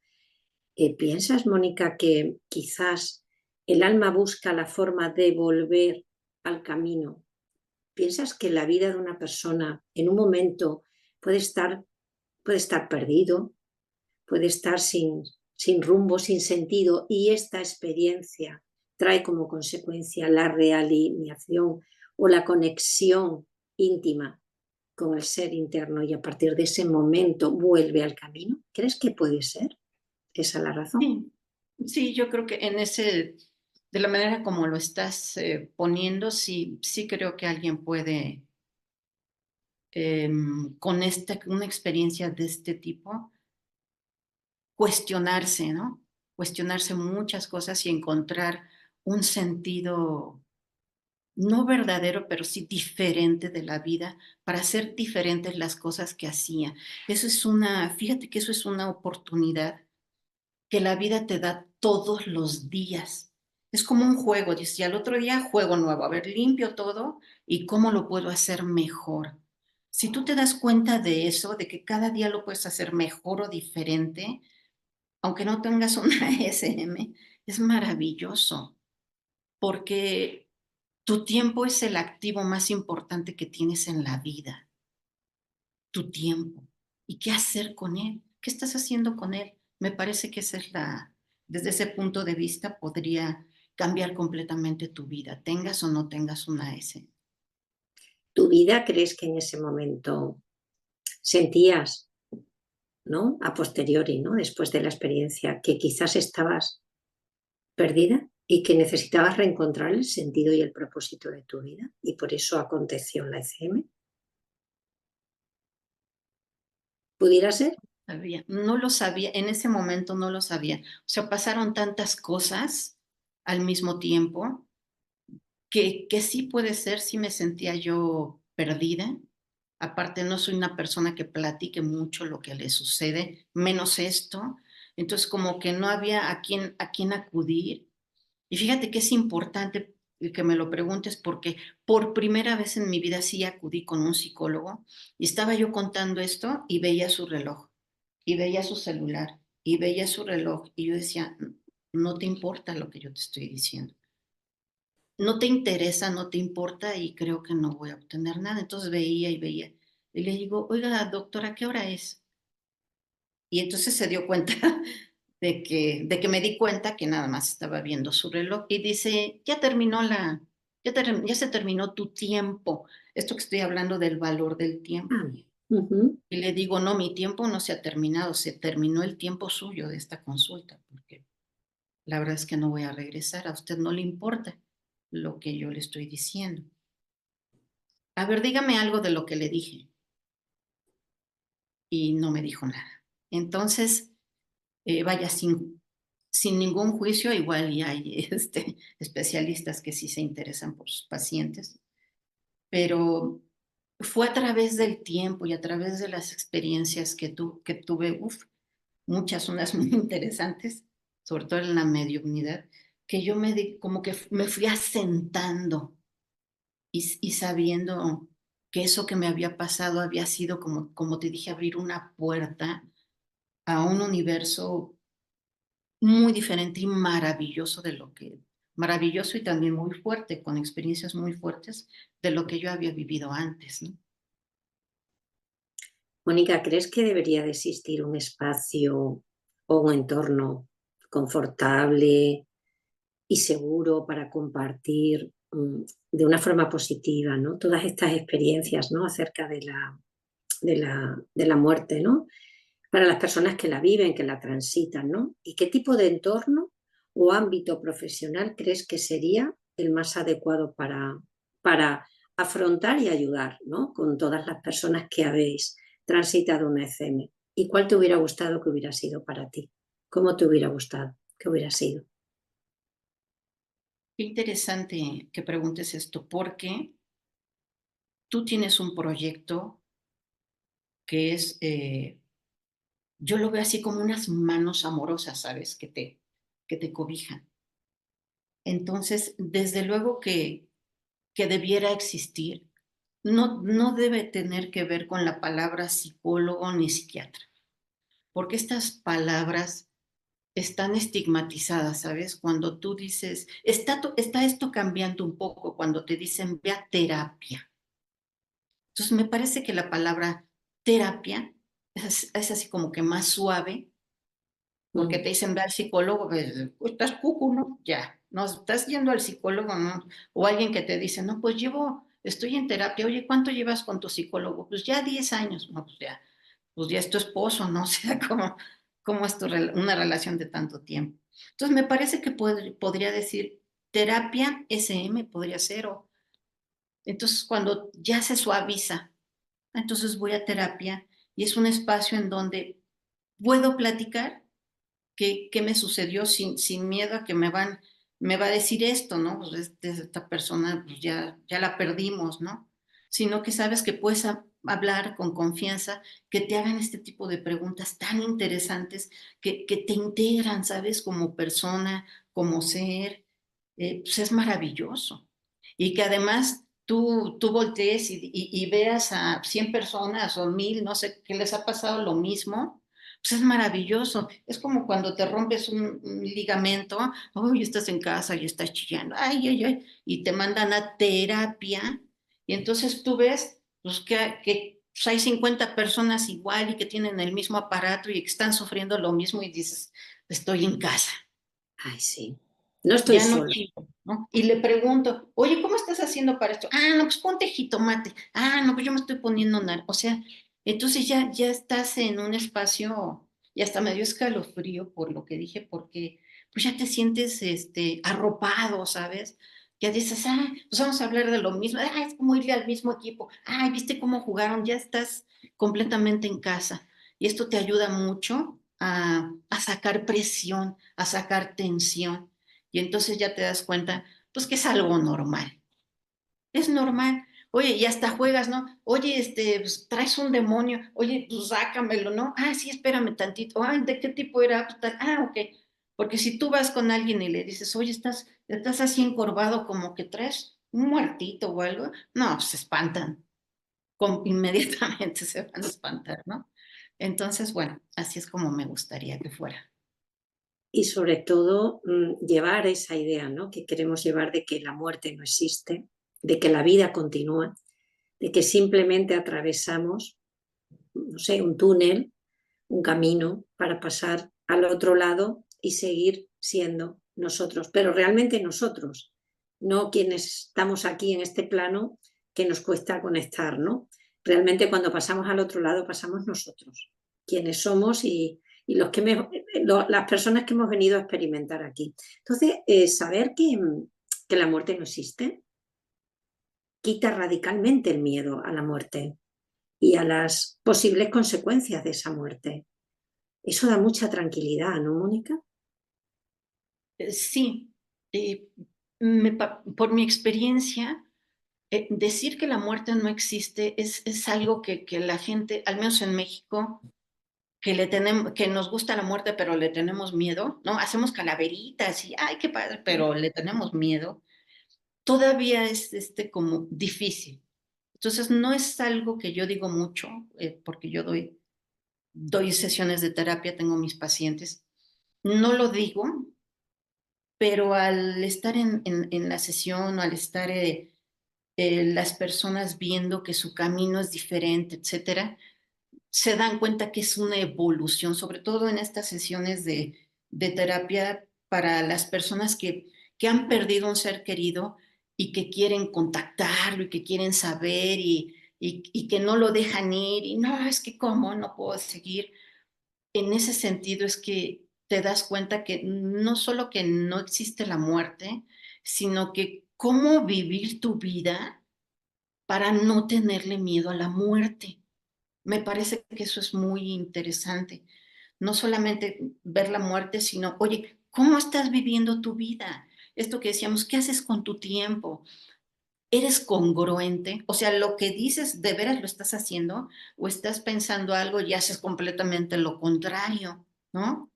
S1: ¿Piensas, Mónica, que quizás el alma busca la forma de volver al camino? ¿Piensas que la vida de una persona en un momento puede estar perdido, puede estar sin rumbo, sin sentido, y esta experiencia trae como consecuencia la realineación o la conexión íntima con el ser interno y a partir de ese momento vuelve al camino? ¿Crees que puede ser esa la razón?
S2: Sí, sí, yo creo que de la manera como lo estás poniendo, sí, sí creo que alguien puede, con una experiencia de este tipo, cuestionarse, ¿no? Cuestionarse muchas cosas y encontrar un sentido no verdadero, pero sí diferente de la vida para hacer diferentes las cosas que hacía. Fíjate que eso es una oportunidad que la vida te da todos los días. Es como un juego, dice, y al otro día juego nuevo, a ver, limpio todo y cómo lo puedo hacer mejor. Si tú te das cuenta de eso, de que cada día lo puedes hacer mejor o diferente, aunque no tengas una SM, es maravilloso, porque tu tiempo es el activo más importante que tienes en la vida, tu tiempo. ¿Y qué hacer con él? ¿Qué estás haciendo con él? Me parece que desde ese punto de vista podría cambiar completamente tu vida, tengas o no tengas una S.
S1: ¿Tu vida crees que en ese momento sentías, ¿no? A posteriori, ¿no? Después de la experiencia, que quizás estabas perdida y que necesitabas reencontrar el sentido y el propósito de tu vida y por eso aconteció la ECM? ¿Pudiera ser?
S2: No lo sabía, en ese momento no lo sabía. O sea, pasaron tantas cosas al mismo tiempo que sí puede ser, sí me sentía yo perdida. Aparte, no soy una persona que platique mucho lo que le sucede, menos esto. Entonces, como que no había a quién acudir. Y fíjate que es importante que me lo preguntes porque por primera vez en mi vida sí acudí con un psicólogo y estaba yo contando esto y veía su reloj y veía su celular y veía su reloj y yo decía, no te importa lo que yo te estoy diciendo. No te interesa, no te importa y creo que no voy a obtener nada. Entonces veía y veía. Y le digo, oiga, doctora, ¿qué hora es? Y entonces se dio cuenta de que me di cuenta que nada más estaba viendo su reloj y dice, ya se terminó tu tiempo. Esto que estoy hablando del valor del tiempo.
S1: Ah, ujú.
S2: Y le digo, no, mi tiempo no se ha terminado, se terminó el tiempo suyo de esta consulta, porque la verdad es que no voy a regresar, a usted no le importa lo que yo le estoy diciendo. A ver, dígame algo de lo que le dije. Y no me dijo nada. Entonces, vaya, sin ningún juicio, igual y hay especialistas que sí se interesan por sus pacientes, pero fue a través del tiempo y a través de las experiencias que tuve, muchas, unas muy interesantes, sobre todo en la mediunidad, que yo como que me fui asentando y sabiendo que eso que me había pasado había sido, como te dije, abrir una puerta a un universo muy diferente y maravilloso maravilloso y también muy fuerte, con experiencias muy fuertes de lo que yo había vivido antes, ¿no?
S1: Mónica, ¿crees que debería de existir un espacio o un entorno confortable y seguro para compartir de una forma positiva, ¿no? Todas estas experiencias, ¿no? Acerca de la muerte, ¿no? Para las personas que la viven, que la transitan, ¿no? ¿Y qué tipo de entorno o ámbito profesional crees que sería el más adecuado para afrontar y ayudar, ¿no? Con todas las personas que habéis transitado una ECM? ¿Y cuál te hubiera gustado que hubiera sido para ti? ¿Cómo te hubiera gustado que hubiera sido?
S2: Qué interesante que preguntes esto, porque tú tienes un proyecto que es, yo lo veo así como unas manos amorosas, ¿sabes? Que te cobijan. Entonces, desde luego que debiera existir, no debe tener que ver con la palabra psicólogo ni psiquiatra, porque estas palabras están estigmatizadas, ¿sabes? Cuando tú dices, está esto cambiando un poco cuando te dicen ve a terapia. Entonces, me parece que la palabra terapia es así como que más suave, porque
S1: Mm.
S2: te dicen ve al psicólogo, pues, estás cucu, ¿no? Ya, no, estás yendo al psicólogo, ¿no? O alguien que te dice, no, estoy en terapia, oye, ¿cuánto llevas con tu psicólogo? Pues ya 10 años, no, pues ya es tu esposo, ¿no? O sea, ¿cómo es una relación de tanto tiempo? Entonces, me parece que podría decir terapia SM, podría ser, o entonces cuando ya se suaviza, entonces voy a terapia y es un espacio en donde puedo platicar qué me sucedió sin miedo a que me va a decir esto, ¿no? Pues esta persona pues ya la perdimos, ¿no? Sino que sabes que puedes hablar con confianza, que te hagan este tipo de preguntas tan interesantes que te integran, ¿sabes? Como persona, como ser, pues es maravilloso. Y que además tú voltees y veas a 100 personas o 1000, no sé, que les ha pasado lo mismo, pues es maravilloso. Es como cuando te rompes un ligamento, ay, estás en casa y estás chillando, ay, ay, ay, y te mandan a terapia. Y entonces tú ves pues, que pues, hay 50 personas igual y que tienen el mismo aparato y que están sufriendo lo mismo y dices, estoy en casa.
S1: Ay, sí. No estoy
S2: ya no
S1: sola.
S2: chillo, ¿no? Y le pregunto, oye, ¿cómo estás haciendo para esto? Ah, no, pues ponte jitomate. Ah, no, pues yo me estoy poniendo o sea, entonces ya estás en un espacio, y hasta me dio escalofrío por lo que dije, porque pues ya te sientes arropado, ¿sabes? Ya dices, ah, pues vamos a hablar de lo mismo, ah, es como irle al mismo equipo, ah, ¿viste cómo jugaron? Ya estás completamente en casa. Y esto te ayuda mucho a sacar presión, a sacar tensión. Y entonces ya te das cuenta, pues que es algo normal. Es normal. Oye, y hasta juegas, ¿no? Oye, pues, traes un demonio. Oye, pues sácamelo, ¿no? Ah, sí, espérame tantito. Ah, ¿de qué tipo era? Pues, ok. Porque si tú vas con alguien y le dices, oye, estás así encorvado como que traes un muertito o algo, no, se espantan. Inmediatamente se van a espantar, ¿no? Entonces, bueno, así es como me gustaría que fuera.
S1: Y sobre todo llevar esa idea, ¿no? Que queremos llevar de que la muerte no existe, de que la vida continúa, de que simplemente atravesamos, no sé, un túnel, un camino para pasar al otro lado y seguir siendo nosotros, pero realmente nosotros, no quienes estamos aquí en este plano que nos cuesta conectar, ¿no? Realmente cuando pasamos al otro lado pasamos nosotros, quienes somos y las personas que hemos venido a experimentar aquí. Entonces, saber que la muerte no existe quita radicalmente el miedo a la muerte y a las posibles consecuencias de esa muerte. Eso da mucha tranquilidad, ¿no, Mónica?
S2: Sí, eh, por mi experiencia, decir que la muerte no existe es algo que la gente, al menos en México, que nos gusta la muerte, pero le tenemos miedo, ¿no? Hacemos calaveritas y, ay, qué padre, pero le tenemos miedo. Todavía es como difícil. Entonces, no es algo que yo digo mucho, porque yo doy sesiones de terapia, tengo mis pacientes. No lo digo, pero al estar en la sesión o al estar las personas viendo que su camino es diferente, etcétera, se dan cuenta que es una evolución, sobre todo en estas sesiones de terapia para las personas que han perdido un ser querido y que quieren contactarlo y que quieren saber y que no lo dejan ir y no, es que cómo, no puedo seguir. En ese sentido es que te das cuenta que no solo que no existe la muerte, sino que cómo vivir tu vida para no tenerle miedo a la muerte. Me parece que eso es muy interesante. No solamente ver la muerte, sino, oye, ¿cómo estás viviendo tu vida? Esto que decíamos, ¿qué haces con tu tiempo? ¿Eres congruente? O sea, lo que dices, ¿de veras lo estás haciendo? ¿O estás pensando algo y haces completamente lo contrario? ¿No?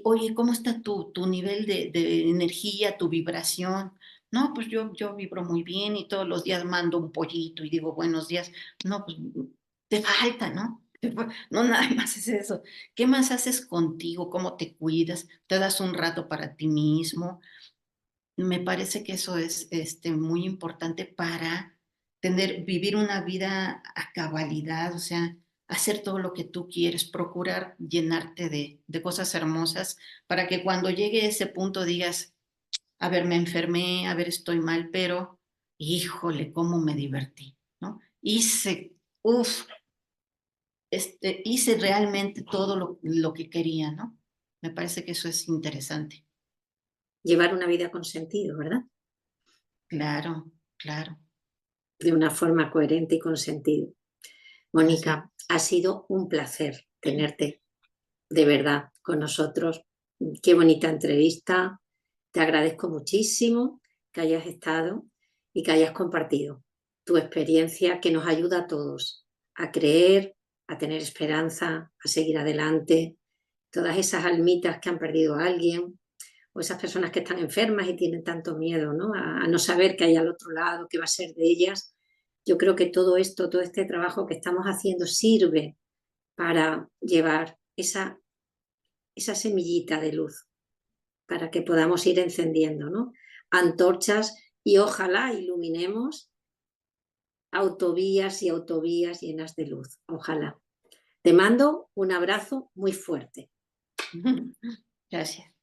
S2: Oye, ¿cómo está tu nivel de energía, tu vibración? No, pues yo vibro muy bien y todos los días mando un pollito y digo buenos días. No, pues te falta, ¿no? No, nada más es eso. ¿Qué más haces contigo? ¿Cómo te cuidas? ¿Te das un rato para ti mismo? Me parece que eso es muy importante para vivir una vida a cabalidad, o sea, hacer todo lo que tú quieres, procurar llenarte de cosas hermosas para que cuando llegue ese punto digas, a ver, me enfermé, a ver, estoy mal, pero híjole, cómo me divertí, ¿no? Uff, hice realmente todo lo que quería, ¿no? Me parece que eso es interesante.
S1: Llevar una vida con sentido, ¿verdad?
S2: Claro, claro,
S1: De una forma coherente y con sentido.
S2: así.
S1: Mónica, ha sido un placer tenerte de verdad con nosotros. Qué bonita entrevista. Te agradezco muchísimo que hayas estado y que hayas compartido tu experiencia que nos ayuda a todos a creer, a tener esperanza, a seguir adelante. Todas esas almitas que han perdido a alguien o esas personas que están enfermas y tienen tanto miedo, ¿no? A no saber qué hay al otro lado, qué va a ser de ellas. Yo creo que todo esto, todo este trabajo que estamos haciendo sirve para llevar esa semillita de luz, para que podamos ir encendiendo, ¿no? Antorchas y ojalá iluminemos autovías y autovías llenas de luz. Ojalá. Te mando un abrazo muy fuerte.
S2: Gracias.